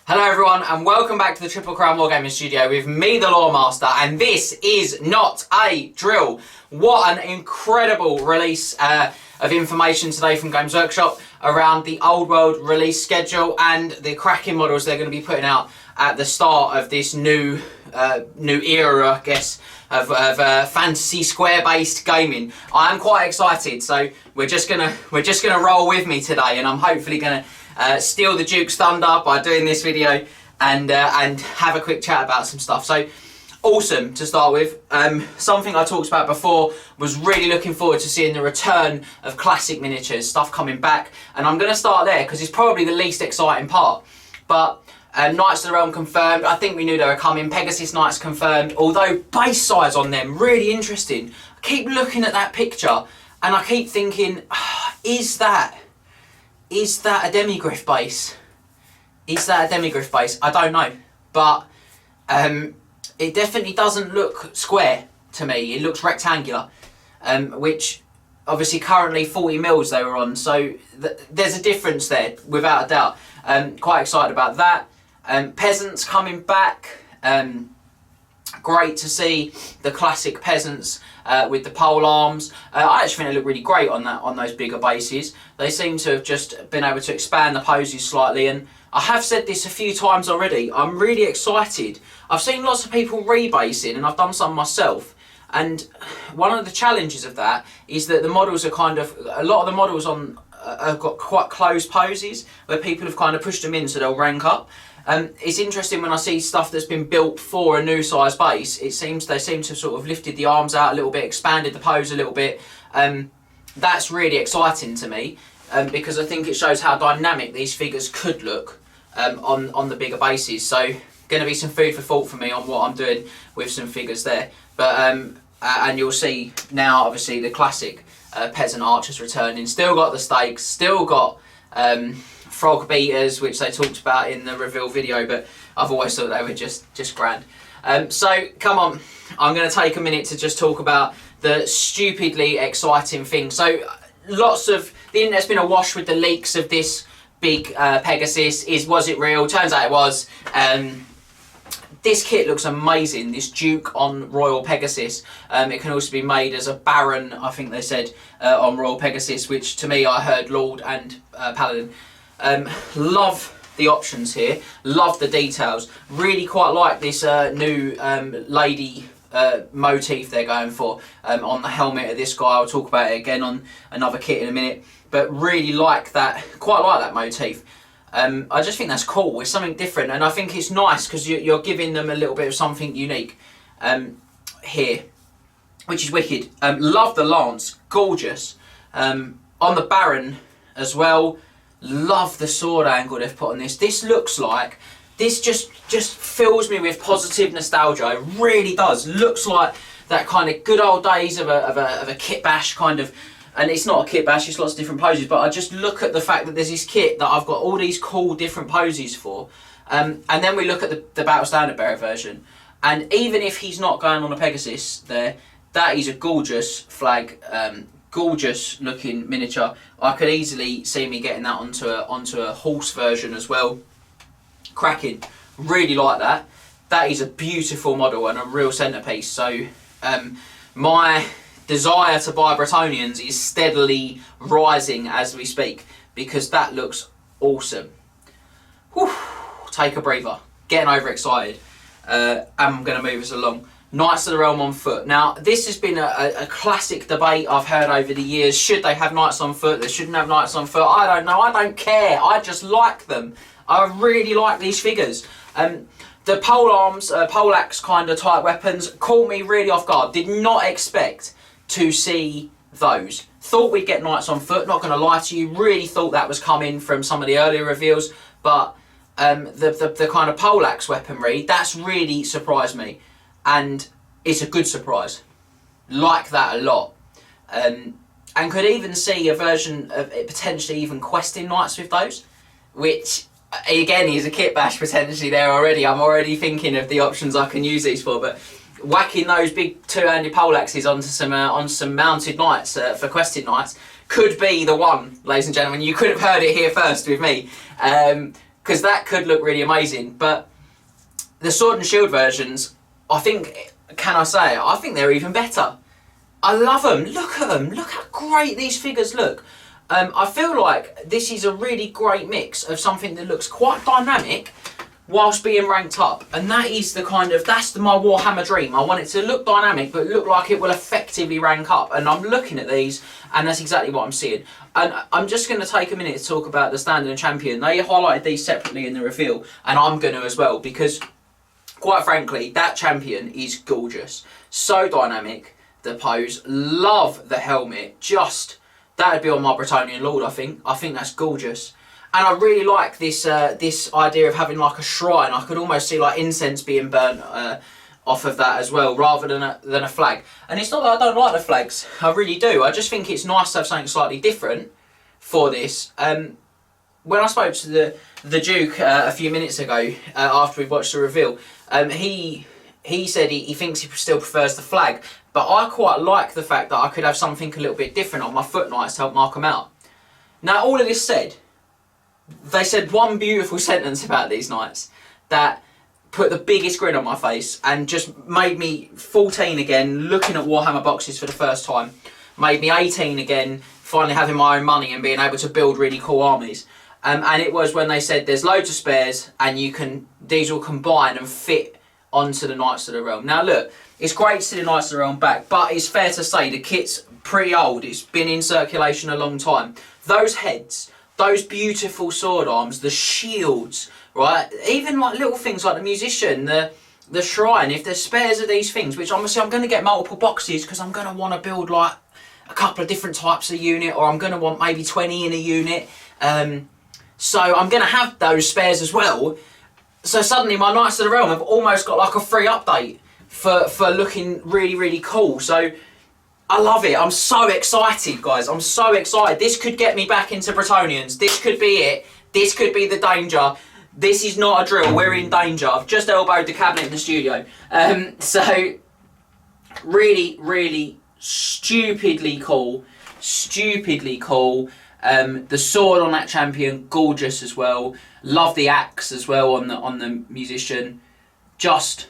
Hello everyone and welcome back to the Triple Crown Wargaming Studio with me, the Loremaster, and this is not a drill. What an incredible release of information today from Games Workshop around the Old World release schedule and the cracking models they're going to be putting out at the start of this new era, I guess, of fantasy square-based gaming. I am quite excited, so we're just gonna roll with me today, and I'm hopefully gonna steal the Duke's thunder by doing this video and have a quick chat about some stuff. So awesome to start with. Something I talked about before was really looking forward to seeing the return of classic miniatures, stuff coming back, and I'm going to start there because it's probably the least exciting part. But Knights of the Realm confirmed. I think we knew they were coming. Pegasus Knights confirmed, although base size on them really interesting. I keep looking at that picture and I keep thinking, is that a demigriff base? Is that a demigriff base? I don't know, but it definitely doesn't look square to me. It looks rectangular, which obviously currently 40 mils they were on, so there's a difference there without a doubt. Quite excited about that. Peasants coming back. Great to see the classic peasants with the pole arms. I actually think they look really great on those bigger bases. They seem to have just been able to expand the poses slightly, and I have said this a few times already, I'm really excited. I've seen lots of people rebasing, and I've done some myself, and one of the challenges of that is that the models are a lot of the models on have got quite closed poses where people have kind of pushed them in so they'll rank up. It's interesting when I see stuff that's been built for a new size base. They seem to have sort of lifted the arms out a little bit, expanded the pose a little bit. That's really exciting to me because I think it shows how dynamic these figures could look on the bigger bases. So going to be some food for thought for me on what I'm doing with some figures there. But and you'll see now obviously the classic peasant archers returning. Still got the stakes, still got frog beaters, which they talked about in the reveal video, but I've always thought they were just grand. So come on, I'm going to take a minute to just talk about the stupidly exciting thing. So lots of the internet's been awash with the leaks of this big Pegasus. Was it real? Turns out it was. This kit looks amazing, this Duke on Royal Pegasus. It can also be made as a Baron, I think they said, on Royal Pegasus, which to me I heard Lord and Paladin. Love the options here, love the details. Really quite like this new lady motif they're going for on the helmet of this guy. I'll talk about it again on another kit in a minute, but really like that, quite like that motif. I just think that's cool. It's something different, and I think it's nice because you're giving them a little bit of something unique here, which is wicked. Love the lance, gorgeous. On the Baron as well, love the sword angle they've put on this. This looks like, this just fills me with positive nostalgia. It really does. Looks like that kind of good old days of a kit bash kind of. And it's not a kit bash, it's lots of different poses, but I just look at the fact that there's this kit that I've got all these cool different poses for. And then we look at the Battle Standard Bearer version, and even if he's not going on a Pegasus there, that is a gorgeous flag, gorgeous looking miniature. I could easily see me getting that onto a horse version as well. Cracking, really like that. That is a beautiful model and a real centerpiece. So my desire to buy Bretonians is steadily rising as we speak because that looks awesome. Whew, take a breather, getting overexcited. I'm going to move us along. Knights of the Realm on foot. Now this has been a classic debate I've heard over the years. Should they have knights on foot? They shouldn't have knights on foot. I don't know, I don't care, I just like them. I really like these figures. The pole arms, poleaxe kind of type weapons caught me really off guard. Did not expect to see those. Thought we'd get knights on foot, not going to lie to you, really thought that was coming from some of the earlier reveals, but the kind of poleaxe weaponry, that's really surprised me, and it's a good surprise. Like that a lot. And could even see a version of it potentially even questing knights with those, which again is a kit bash potentially there already. I'm already thinking of the options I can use these for, but whacking those big two-handed poleaxes onto some mounted knights for quested knights could be the one, ladies and gentlemen. You could have heard it here first with me. because that could look really amazing. But the Sword and Shield versions, I think, can I say it? I think they're even better. I love them. Look at them. Look how great these figures look. I feel like this is a really great mix of something that looks quite dynamic whilst being ranked up, and that is the kind of, that's my Warhammer dream. I want it to look dynamic but look like it will effectively rank up, and I'm looking at these and that's exactly what I'm seeing. And I'm just going to take a minute to talk about the Standard and Champion. They highlighted these separately in the reveal, and I'm going to as well, because quite frankly that Champion is gorgeous, so dynamic. The pose, love the helmet, just, that would be on my Bretonian Lord. I think that's gorgeous. And I really like this this idea of having like a shrine. I could almost see like incense being burnt off of that as well, rather than a flag. And it's not that I don't like the flags, I really do. I just think it's nice to have something slightly different for this. When I spoke to the Duke a few minutes ago, after we watched the reveal, he said he thinks he still prefers the flag, but I quite like the fact that I could have something a little bit different on my foot knights to help mark them out. Now, all of this said, they said one beautiful sentence about these knights that put the biggest grin on my face and just made me 14 again, looking at Warhammer boxes for the first time. Made me 18 again, finally having my own money and being able to build really cool armies. And it was when they said there's loads of spares and these will combine and fit onto the Knights of the Realm. Now look, it's great to see the Knights of the Realm back, but it's fair to say the kit's pretty old. It's been in circulation a long time. Those heads, those beautiful sword arms, the shields, right? Even like little things like the musician, the shrine, if there's spares of these things, which obviously I'm going to get multiple boxes because I'm going to want to build like a couple of different types of unit, or I'm going to want maybe 20 in a unit. So I'm going to have those spares as well. So suddenly my Knights of the Realm have almost got like a free update for looking really, really cool. So I love it. I'm so excited, guys. I'm so excited. This could get me back into Bretonians. This could be it. This could be the danger. This is not a drill. We're in danger. I've just elbowed the cabinet in the studio. So really, really stupidly cool. Stupidly cool. The sword on that Champion, gorgeous as well. Love the axe as well on the musician. Just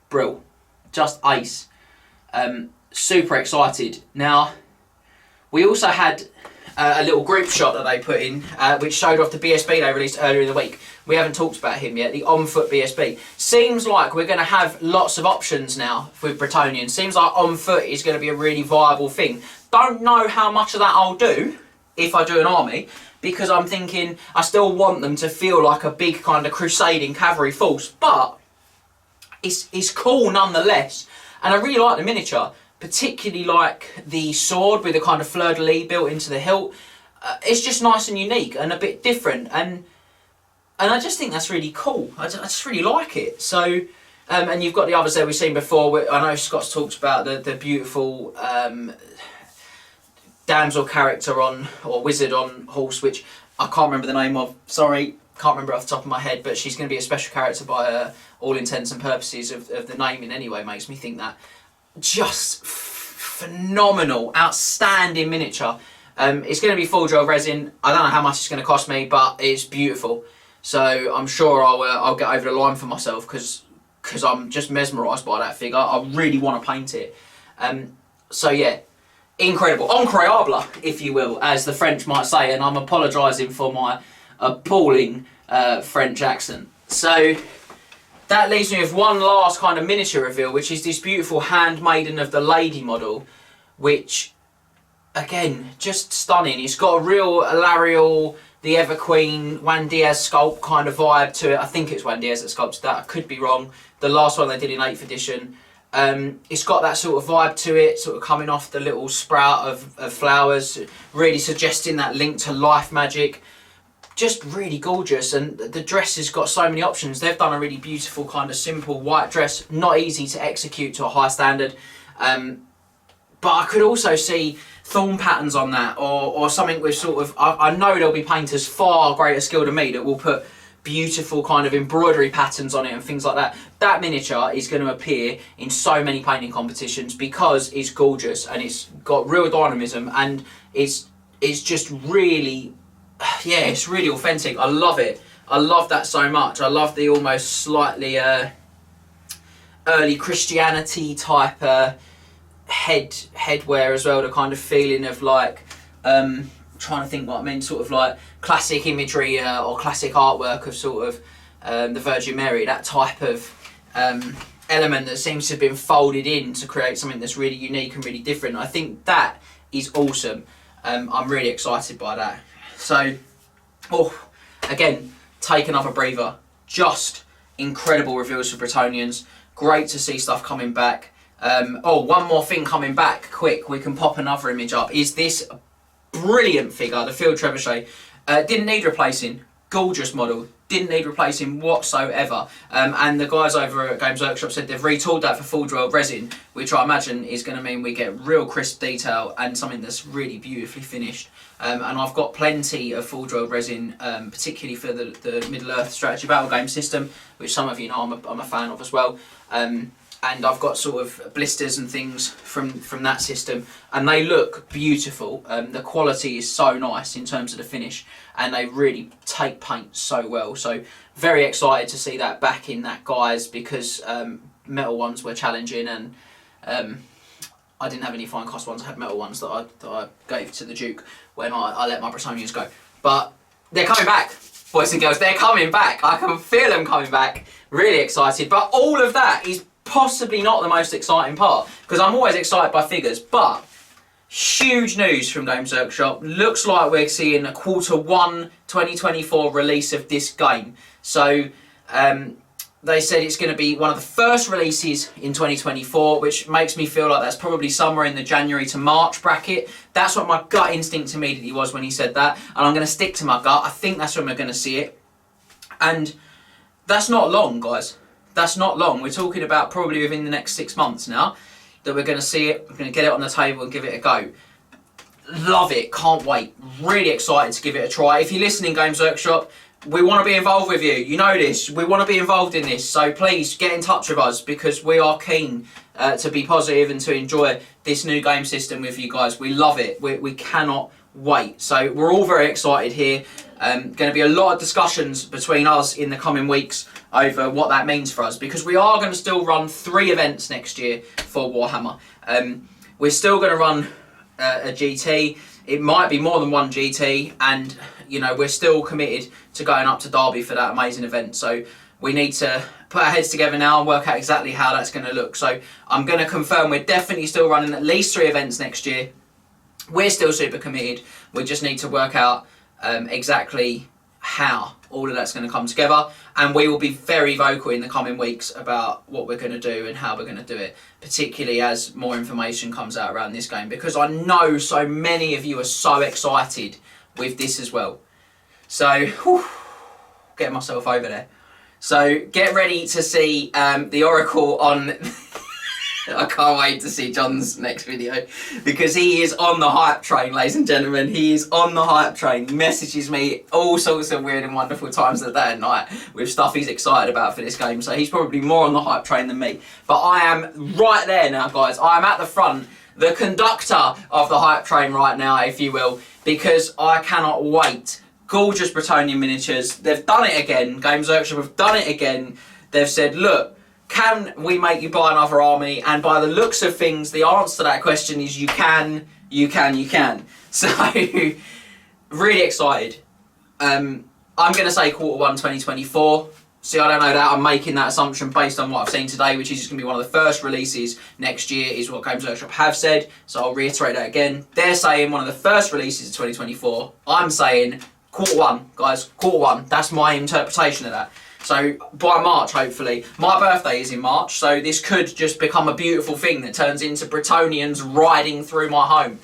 brill. Just ace. Super excited. Now, we also had a little group shot that they put in, which showed off the BSB they released earlier in the week. We haven't talked about him yet, the on-foot BSB. Seems like we're going to have lots of options now with Bretonian. Seems like on-foot is going to be a really viable thing. Don't know how much of that I'll do if I do an army, because I'm thinking I still want them to feel like a big kind of crusading cavalry force, but it's cool nonetheless. And I really like the miniature, particularly like the sword with the kind of fleur-de-lis built into the hilt. It's just nice and unique and a bit different, and I just think that's really cool. I just really like it. So, and you've got the others there we've seen before. I know Scott's talked about the beautiful damsel character or wizard on horse, which I can't remember the name of. Sorry, can't remember off the top of my head, but she's going to be a special character by all intents and purposes of the naming anyway. Makes me think that. Just phenomenal, outstanding miniature. It's going to be full draw resin. I don't know how much it's going to cost me, but it's beautiful. So I'm sure I'll get over the line for myself because I'm just mesmerised by that figure. I really want to paint it. So yeah, incredible, incroyable, if you will, as the French might say. And I'm apologising for my appalling French accent. So that leaves me with one last kind of miniature reveal, which is this beautiful Handmaiden of the Lady model, which, again, just stunning. It's got a real Alariel, the Ever Queen, Juan Diaz sculpt kind of vibe to it. I think it's Juan Diaz that sculpted that. I could be wrong. The last one they did in 8th edition. It's got that sort of vibe to it, sort of coming off the little sprout of flowers, really suggesting that link to life magic. Just really gorgeous, and the dress has got so many options. They've done a really beautiful kind of simple white dress, not easy to execute to a high standard, but I could also see thorn patterns on that, or something with sort of, I know there'll be painters far greater skill than me that will put beautiful kind of embroidery patterns on it and things like that. That miniature is going to appear in so many painting competitions because it's gorgeous and it's got real dynamism, and it's just really, yeah, it's really authentic. I love it. I love that so much. I love the almost slightly early Christianity type headwear as well. The kind of feeling of like, trying to think what I mean, sort of like classic imagery or classic artwork of sort of the Virgin Mary, that type of element that seems to have been folded in to create something that's really unique and really different. I think that is awesome. I'm really excited by that. So, again, take another breather. Just incredible reveals for Bretonians. Great to see stuff coming back. One more thing coming back, quick, we can pop another image up, is this brilliant figure, the Field Trebuchet. Didn't need replacing, gorgeous model, didn't need replacing whatsoever. And the guys over at Games Workshop said they've retooled that for Full World Resin, which I imagine is going to mean we get real crisp detail and something that's really beautifully finished. And I've got plenty of Full World Resin, particularly for the Middle-earth strategy battle game system, which some of you know I'm a fan of as well. And I've got sort of blisters and things from that system, and they look beautiful. The quality is so nice in terms of the finish, and they really take paint so well. So very excited to see that back in that guise, because metal ones were challenging, and I didn't have any fine cost ones. I had metal ones that I gave to the Duke when I let my Bretonians go. But they're coming back, boys and girls. They're coming back. I can feel them coming back. Really excited. But all of that is possibly not the most exciting part, because I'm always excited by figures, but huge news from Games Workshop. Looks like we're seeing a Q1 2024 release of this game. So they said it's going to be one of the first releases in 2024, which makes me feel like that's probably somewhere in the January to March bracket. That's what my gut instinct immediately was when he said that, and I'm going to stick to my gut. I think that's when we're going to see it, and that's not long, guys. That's not long. We're talking about probably within the next 6 months now that we're going to see it. We're going to get it on the table and give it a go. Love it. Can't wait. Really excited to give it a try. If you're listening, Games Workshop, we want to be involved with you. You know this. We want to be involved in this. So please get in touch with us, because we are keen to be positive and to enjoy this new game system with you guys. We love it. We cannot wait. So we're all very excited here. Going to be a lot of discussions between us in the coming weeks over what that means for us, because we are going to still run 3 events next year for Warhammer. We're still going to run a GT. It might be more than one GT, and you know, we're still committed to going up to Derby for that amazing event. So we need to put our heads together now and work out exactly how that's going to look. So I'm going to confirm we're definitely still running at least 3 events next year. We're still super committed. We just need to work out exactly how all of that's going to come together, and we will be very vocal in the coming weeks about what we're going to do and how we're going to do it, particularly as more information comes out around this game, because I know so many of you are so excited with this as well. So getting myself over there. So get ready to see the Oracle on I can't wait to see John's next video, because he is on the hype train, ladies and gentlemen. He is on the hype train. He messages me all sorts of weird and wonderful times of the day and night with stuff he's excited about for this game. So he's probably more on the hype train than me. But I am right there now, guys. I am at the front, the conductor of the hype train right now, if you will, because I cannot wait. Gorgeous Bretonian miniatures. They've done it again. Games Workshop have done it again. They've said, look, can we make you buy another army? And by the looks of things, the answer to that question is you can. So, really excited. I'm going to say Q1 2024. See, I don't know that. I'm making that assumption based on what I've seen today, which is just going to be one of the first releases next year, is what Games Workshop have said. So I'll reiterate that again. They're saying one of the first releases of 2024. I'm saying Q1, guys. Q1. That's my interpretation of that. So by March, hopefully. My birthday is in March, so this could just become a beautiful thing that turns into Bretonians riding through my home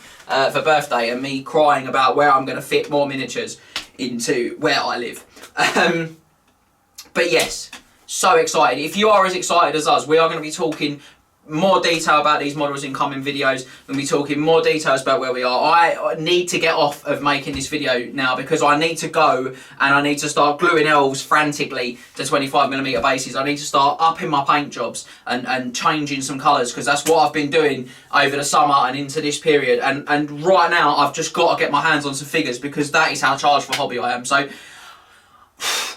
for birthday, and me crying about where I'm going to fit more miniatures into where I live. But yes, so excited. If you are as excited as us, we are going to be talking more detail about these models in coming videos. We'll be talking more details about where we are. I need to get off of making this video now, because I need to go and I need to start gluing elves frantically to 25mm bases. I need to start upping my paint jobs and changing some colours, because that's what I've been doing over the summer and into this period. And right now I've just got to get my hands on some figures, because that is how charged for hobby I am. So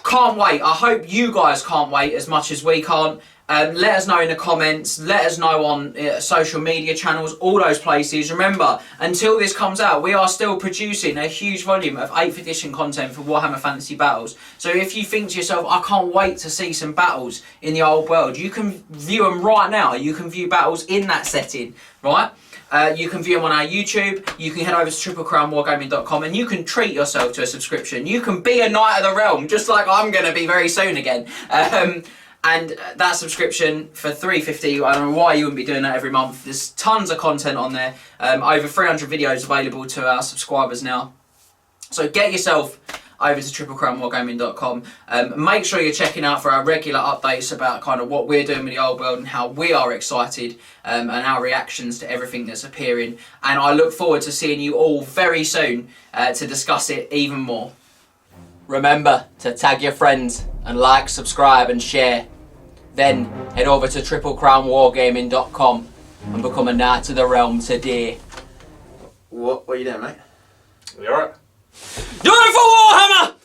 can't wait. I hope you guys can't wait as much as we can't. Let us know in the comments, let us know on social media channels, all those places. Remember, until this comes out, we are still producing a huge volume of 8th edition content for Warhammer Fantasy Battles. So if you think to yourself, I can't wait to see some battles in the old world, you can view them right now. You can view battles in that setting, right? You can view them on our YouTube. You can head over to triplecrownwargaming.com and you can treat yourself to a subscription. You can be a Knight of the Realm, just like I'm going to be very soon again. And that subscription for $3.50, I don't know why you wouldn't be doing that every month. There's tons of content on there. Over 300 videos available to our subscribers now. So get yourself over to triplecrownwargaming.com. Make sure you're checking out for our regular updates about kind of what we're doing with the old world and how we are excited and our reactions to everything that's appearing. And I look forward to seeing you all very soon to discuss it even more. Remember to tag your friends and like, subscribe and share. Then head over to triplecrownwargaming.com and become a Knight of the Realm today. What are you doing, mate? You alright? Do it for Warhammer!